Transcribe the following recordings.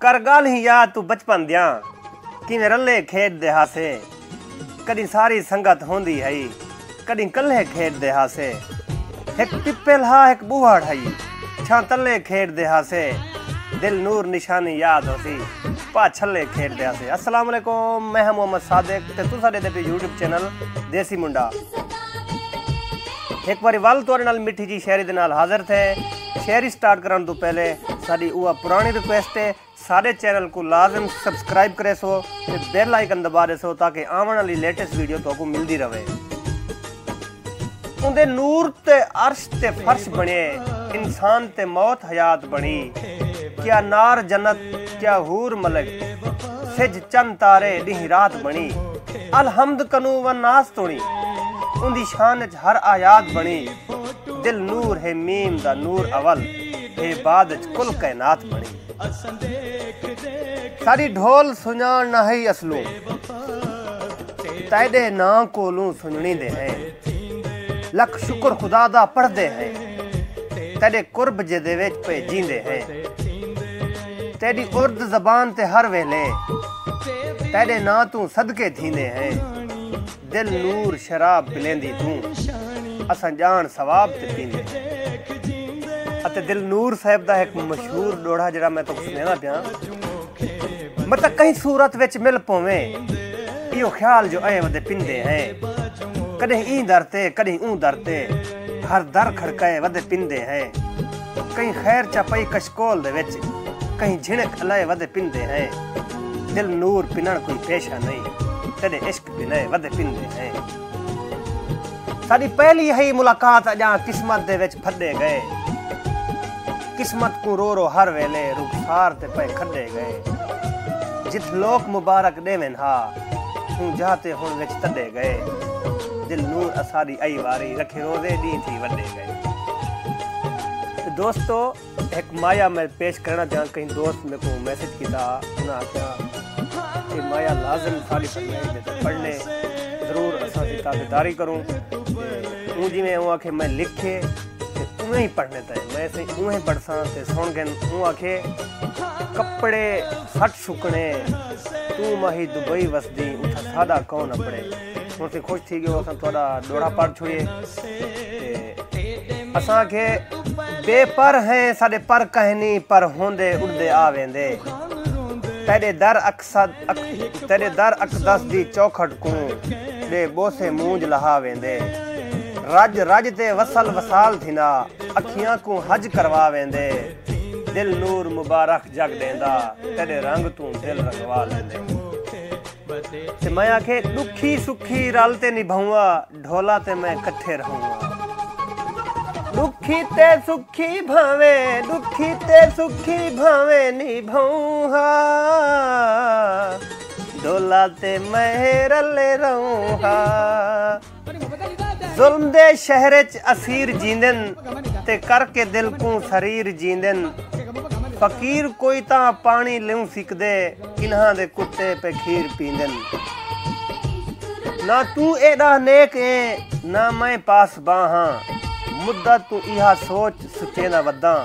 कर गाल ही याद तू बचपन दियां किवें रले खेड दे हासे कदी सारी संगत होंदी है कदी कल्ले खेड दे हासे एक पिप्पल हा एक बूहा ढाई छा तले खेड दे हासे दिल नूर निशानी याद होसी पा छले खेड दे हासे। अस्सलाम वालेकुम, मैं हूं मोहम्मद सादिक ते तुसा दे पे यूट्यूब चैनल देसी मुंडा। एक बारी वल तोरे नाल मिठी जी शायरी दे नाल हाजिर थे। शायरी स्टार्ट करन तो पहले साडी उहा पुरानी रिक्वेस्ट है, सारे चैनल को लाजम सब्सक्राइब करे सो ते बेल आइकन दबा दे सो ताकि आवन वाली लेटेस्ट वीडियो तो मिलती रहे। उंदे नूर ते अर्श ते फर्श बने, इंसान ते मौत हयात बनी, क्या नार जन्नत क्या हूर मलक, सिज चंद तारे दी रात बनी, अलहम्द कनू व नास तोड़ी, उंदी शान च हर आयात बनी, दिल नूर है मीम दा नूर अवल, हे बाद च कुल कायनात बनी। सारी ढोल सुनान ना है असलू, तैदे ना कोलू सुननी दे हैं, लख शुक्र खुदा दा पढ़दे हैं, तेरे कुर्ब जे विच पे जींदे हैं, तेरी उर्द जबान ते हर वेले, तेरे ना तू सदके थींदे हैं, दिल नूर शराब पिलेंदी तू, असां जान सवाब ते पींदे हैं। अते दिल नूर साहब दा एक मशहूर डोड़ा जड़ा मैं तो सुनाना पिया, मतलब कहीं सूरत विच मिल पोवें इहो ख्याल जो आए वदे पिंदे हैं, कदे ई दरते कदे ऊ दरते, हर दर खड़काए वदे पिंदे हैं, कहीं खैर चपई कशकोल दे विच, कहीं झिणक अलाए वदे पिंदे हैं, दिल नूर पिनण कोई पेशा नहीं, तेरे इश्क बिनाए वदे पिंदे हैं। साडी पहली ही मुलाकात अजा किस्मत दे विच फडे गए, किस्मत को रो रो हर वेले रुखसार ते पे खडे गए, जिथ लोक मुबारक देवेन हा तू जाते हुण विच तडे गए, दिल नूर असारी आई वारी रखे रोजे दी थी वडे गए। तो दोस्तों एक माया मैं पेश करना चाहूँ, कहीं दोस्त मेरे को मैसेज किया, उन्हें आख्या कि माया लाजम सारी पढ़ने जरूर असा की ताबेदारी करूँ, ऊँ जिमें ऊँ आखे मैं लिखे उमें ही पढ़ने तय मैं से ऊँ ही पढ़सा ते सुन गए, ऊँ आखे कपड़े सट सुकने तू माही दुबई वसदी उठा सादा कौन अपड़े, उनसे खुश थी गयो असां थोड़ा डोड़ा पढ़ छुड़िए। असां के बेपर हैं साडे पर कहनी पर होंदे उड़दे आवेंदे, तेरे दर अकदस दी चौखट को दे बोसे मूंज लहावेंदे, रज रज ते वसल वसाल थिंदा अखियां को हज करवा वेंदे, दिल नूर मुबारक जग देंदा तेरे रंग तू दिल रंगवा लेंदे। ते मैं आखे दुखी सुखी रल ते निभाऊंगा, ढोला ते मैं कट्ठे रहूंगा, दुखी ते सुखी भावे निभाऊंगा, ढोला ते मैं रले रहूंगा। जुल्म दे शहर च असीर जींदन ते करके दिल को शरीर जींदन, फकीर कोई ता पानी लिऊ सिकदे इन्हां दे कुत्ते पे खीर पींदन, ना तू एड़ा नेक है ना मैं पास बाहां, मुद्दा तू इहा सोच सुचे ना वदा,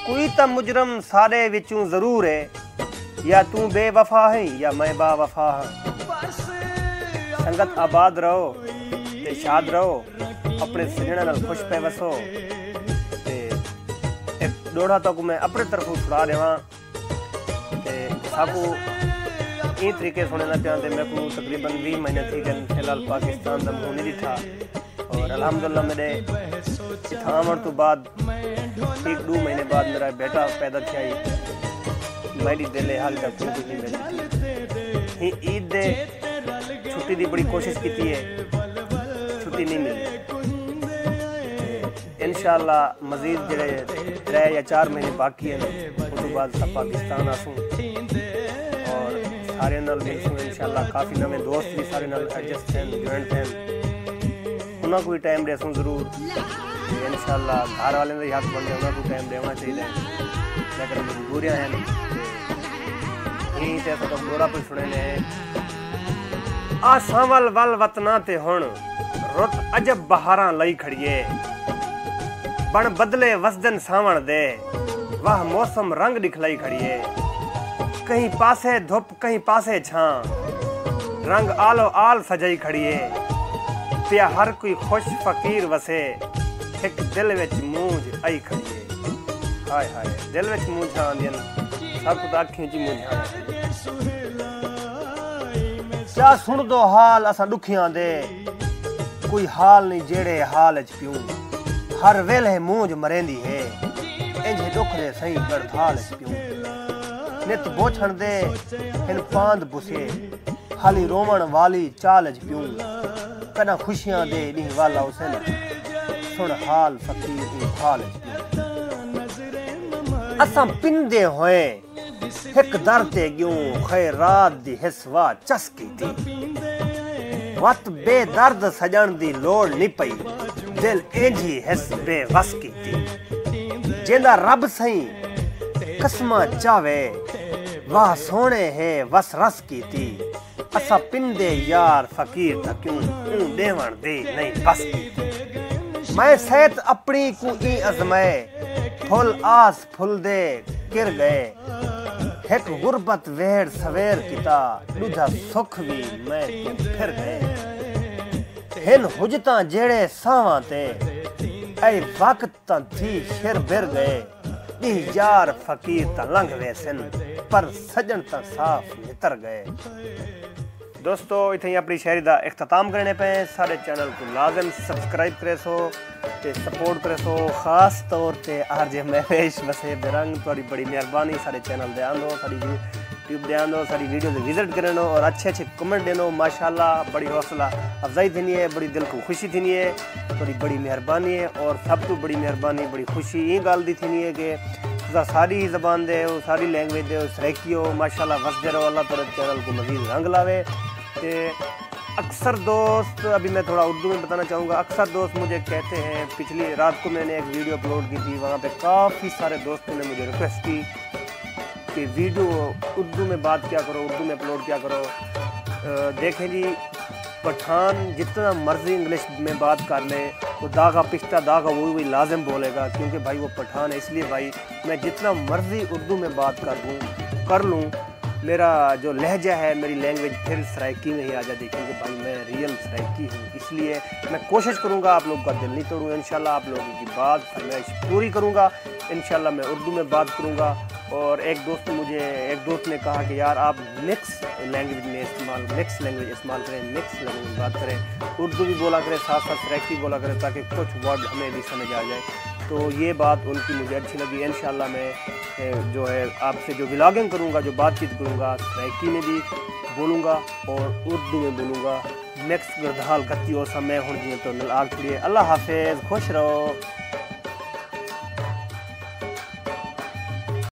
कोई ता मुजरम सारे विचों जरूर है, या तू बेवफा है या मैं बावफा हां। संगत आबाद रहो ते शाद रहो, अपने सजना नाल खुश पे वसो। डोड़ा तक मैं अपने तरफों छुड़ा देवा ते सबू ई तरीके सुने ना चाहते। मेरे को तकरीबन 20 महीने थी गए फिलहाल पाकिस्तान का मुँह नहीं था, और अल्हम्दुलिल्लाह मेरे इत्थां आवन तो बाद 1-2 महीने बाद मेरा बेटा पैदा किया, मेरी दिल हाल तक कुछ नहीं मिली। ईद दे छुट्टी की बड़ी कोशिश की है, छुट्टी नहीं मिली। इंशाअल्लाह मजीद जड़े 3 या 4 महीने बाकी हैं, उसके बाद सब पाकिस्तान आसूँ और सारे नाल मिलसूँ इंशाअल्लाह। काफ़ी नवे दोस्त भी सारे नाल एडजस्ट हैं, ज्वाइंट हैं, उन्होंने को भी टाइम देसूँ जरूर इंशाअल्लाह। घर वाले का हक बनते उन्होंने को टाइम देना चाहिए, लेकिन मजबूरियाँ हैं यही तो गोरा पर सुने ने आसां वल वल वतना ते हुण रुत अजब बहारां लई खड़िए, बन बदले वसदन सावण दे वाह मौसम रंग दिखलाई खड़िए, कहीं पासे धुप कहीं पासे छां, रंग आलो आल सजाई खड़िए, पिया हर कोई खुश फकीर वसे, एक दिल विच मूंझ आई खड़िए। हाय हाय दिल विच मूंझां आंदियां सब कुछ अखियों च मूंझां। क्या सुन दो हाल असां दुखियां दे, कोई हाल नहीं जेड़े हाल च पियूं, हर वेले मूंझ मरेंदी है, इंज दुख दे सही गड़थाल च पियूं। नित बोछण दे हिन पांद बुसे, हाली रोवण वाली चाल च पियूं, कना खुशियां दे नी वाला उसन, सुन हाल फकीर दी हाल च पियूं। असां पिंदे होए हिक दर ते गियूं, खैरात दी हिस्वा चस्की थी, वत बेदर्द सजण दी लोड़ नहीं पई, दिल इंजी हिस बेवस की थी। जिंदा रब सही कसमा चावे, वाह सोने है वस रस की थी, असा पिंदे यार फकीर थक्यूं, देवण दे नहीं बस की थी। मैं सेहत अपनी को ई अजमाए, फुल आस फुल दे गिर गए, एक गुरबत वेड़ सवेर किता, दूजा सुख भी मैं फिर गए। हिन हुजता जेड़े सावां ते, ऐ वक्त तां थी शिर बिर गए, दी यार फकीर तां लंघ वैसन, पर सजन तां साफ नितर गए। दोस्तों इत्थे ही अपनी शायरी दा इख्तिताम करने पे, सारे चैनल को लाजम सब्सक्राइब करे सो ते सपोर्ट करे सो, खास तौर पे आरजे महेश वसे बेरंग थोड़ी बड़ी मेहरबानी, सारे चैनल दे आंदो, सारी यूट्यूब दे आंदो, सारी वीडियो दे विजिट करनो और अच्छे अच्छे कमेंट देनो। माशाल्लाह बड़ी हौसला अफजाई थी है, बड़ी दिल को खुशी थी है, बड़ी बड़ी मेहरबानी है। और सब तो बड़ी मेहरबानी बड़ी खुशी ये गल दी थी है कि सारी ज़बान दे सारी लैंग्वेज दे सराइकी हो, माशाल्लाह वसदे रहो, अल्लाह तेरे चैनल को मज़ीद रंग लावे। कि अक्सर दोस्त, अभी मैं थोड़ा उर्दू में बताना चाहूँगा, अक्सर दोस्त मुझे कहते हैं, पिछली रात को मैंने एक वीडियो अपलोड की थी, वहाँ पे काफ़ी सारे दोस्तों ने मुझे रिक्वेस्ट की कि वीडियो उर्दू में बात क्या करो, उर्दू में अपलोड क्या करो। देखें जी, पठान जितना मर्जी इंग्लिश में बात कर ले, वो दागा पिछता दागा वो लाजिम बोलेगा, क्योंकि भाई वो पठान है। इसलिए भाई मैं जितना मर्जी उर्दू में बात कर लूँ, मेरा जो लहजा है, मेरी लैंग्वेज फिर सराइकी में ही आ जाती है, क्योंकि भाई मैं रियल सराइकी हूँ। इसलिए मैं कोशिश करूँगा आप लोगों का दिल नहीं तोड़ूँगा, इंशाल्लाह आप लोगों की बात फरमाइश पूरी करूँगा। इंशाल्लाह मैं उर्दू में बात करूँगा। और एक दोस्त ने कहा कि यार आप मिक्स लैंग्वेज लैंग्वेज इस्तेमाल करें, मिक्स लैंग्वेज में बात करें, उर्दू भी बोला करें, साथ साथ सराइकी बोला करें, ताकि कुछ वर्ड हमें भी समझ आ जाए। तो ये बात उनकी मुझे अच्छी लगी। इंशाल्लाह मैं जो है आपसे जो व्लॉगिंग करूँगा, जो बातचीत करूँगा, सराइकी में भी बोलूँगा और उर्दू में बोलूँगा। मिक्स गर्दाल कत्ती हो समय हूँ जी तो नल आग छुड़िए। अल्लाह हाफिज़, खुश रहो।